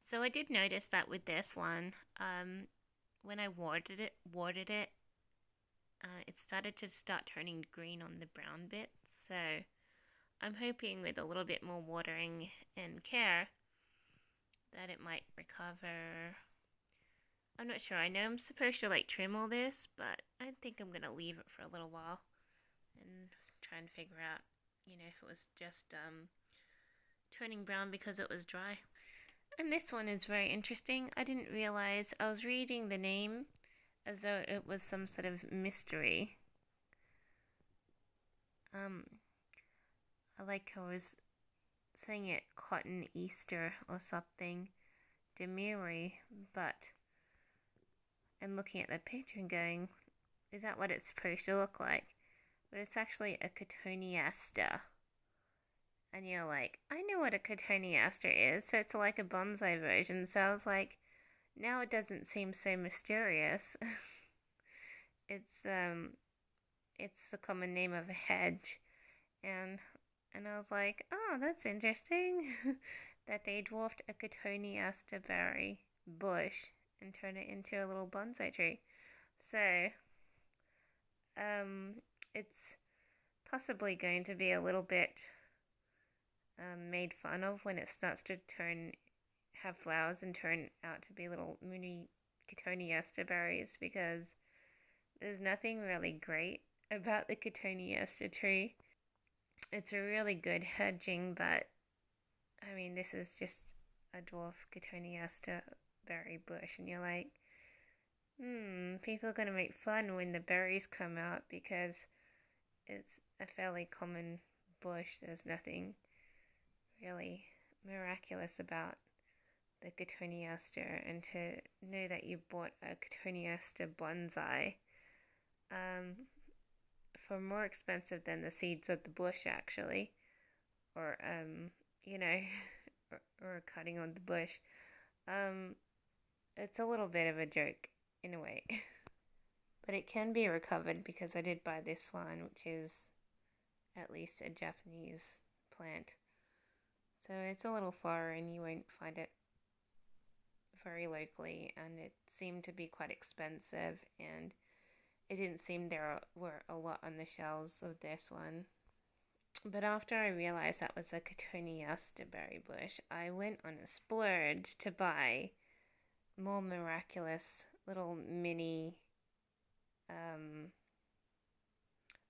So I did notice that with this one, when I watered it, it started to start turning green on the brown bits. So I'm hoping with a little bit more watering and care that it might recover. I'm not sure. I know I'm supposed to like trim all this, but I think I'm gonna leave it for a little while and try and figure out, if it was just turning brown because it was dry. And this one is very interesting. I didn't realize I was reading the name as though it was some sort of mystery. Um, I like I was saying it cotton Easter or something, demiri, but and looking at the picture and going, is that what it's supposed to look like? But it's actually a cotoneaster. And you're like, I know what a cotoneaster is, so it's like a bonsai version. So I was like, now it doesn't seem so mysterious. it's it's the common name of a hedge, and I was like, oh, that's interesting that they dwarfed a cotoneaster berry bush and turned it into a little bonsai tree. So, um, it's possibly going to be a little bit made fun of when it starts to have flowers and turn out to be little moony cotoneaster berries, because there's nothing really great about the cotoneaster tree. It's a really good hedging, but I mean, this is just a dwarf cotoneaster berry bush, and you're like, people are going to make fun when the berries come out because it's a fairly common bush. There's nothing really miraculous about the cotoneaster, and to know that you bought a cotoneaster bonsai for more expensive than the seeds of the bush, actually, or you know, or cutting on the bush, um, it's a little bit of a joke in a way. But it can be recovered because I did buy this one, which is at least a Japanese plant. So it's a little foreign, you won't find it very locally, and it seemed to be quite expensive, and it didn't seem there were a lot on the shelves of this one. But after I realized that was a cotoneaster berry bush, I went on a splurge to buy more miraculous little mini um,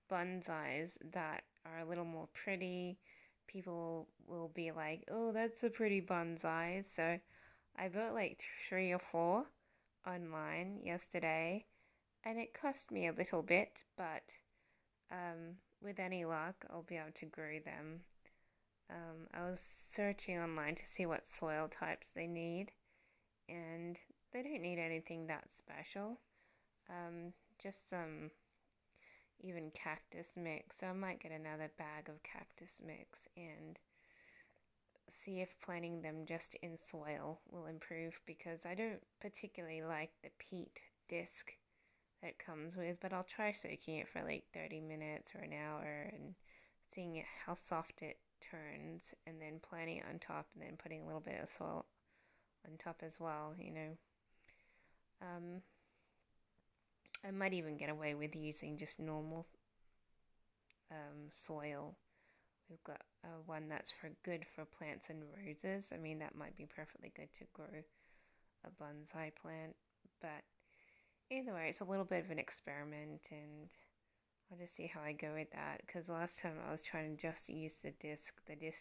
bonsais that are a little more pretty. People will be like, oh, that's a pretty bonsai. So I bought like 3 or 4 online yesterday, and it cost me a little bit, but with any luck, I'll be able to grow them. I was searching online to see what soil types they need, and they don't need anything that special. Just some even cactus mix. So I might get another bag of cactus mix and see if planting them just in soil will improve, because I don't particularly like the peat disc that it comes with, but I'll try soaking it for like 30 minutes or an hour and seeing how soft it turns, and then planting it on top, and then putting a little bit of soil on top as well. Um, I might even get away with using just normal soil. We've got one that's good for plants and roses. I mean, that might be perfectly good to grow a bonsai plant, but either way, it's a little bit of an experiment, and I'll just see how I go with that. Because last time I was trying to just use the disc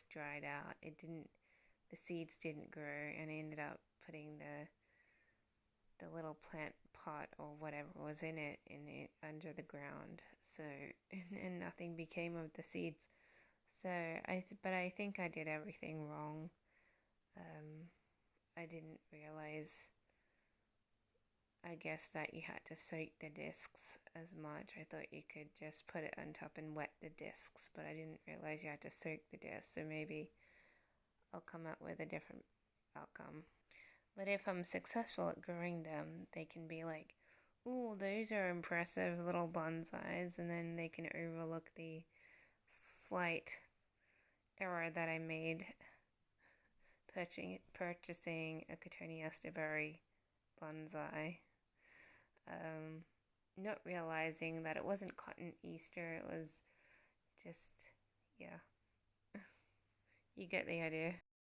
dried out. The seeds didn't grow, and I ended up putting the little plant pot or whatever was in it under the ground. So and nothing became of the seeds. So but I think I did everything wrong. I didn't realize, I guess, that you had to soak the discs as much. I thought you could just put it on top and wet the discs, but I didn't realize you had to soak the discs. So maybe I'll come up with a different outcome. But if I'm successful at growing them, they can be like, ooh, those are impressive little bonsais, and then they can overlook the slight error that I made purchasing a cotoneaster berry bonsai. Um, Not realizing that it wasn't cotton Easter, it was just, yeah, you get the idea.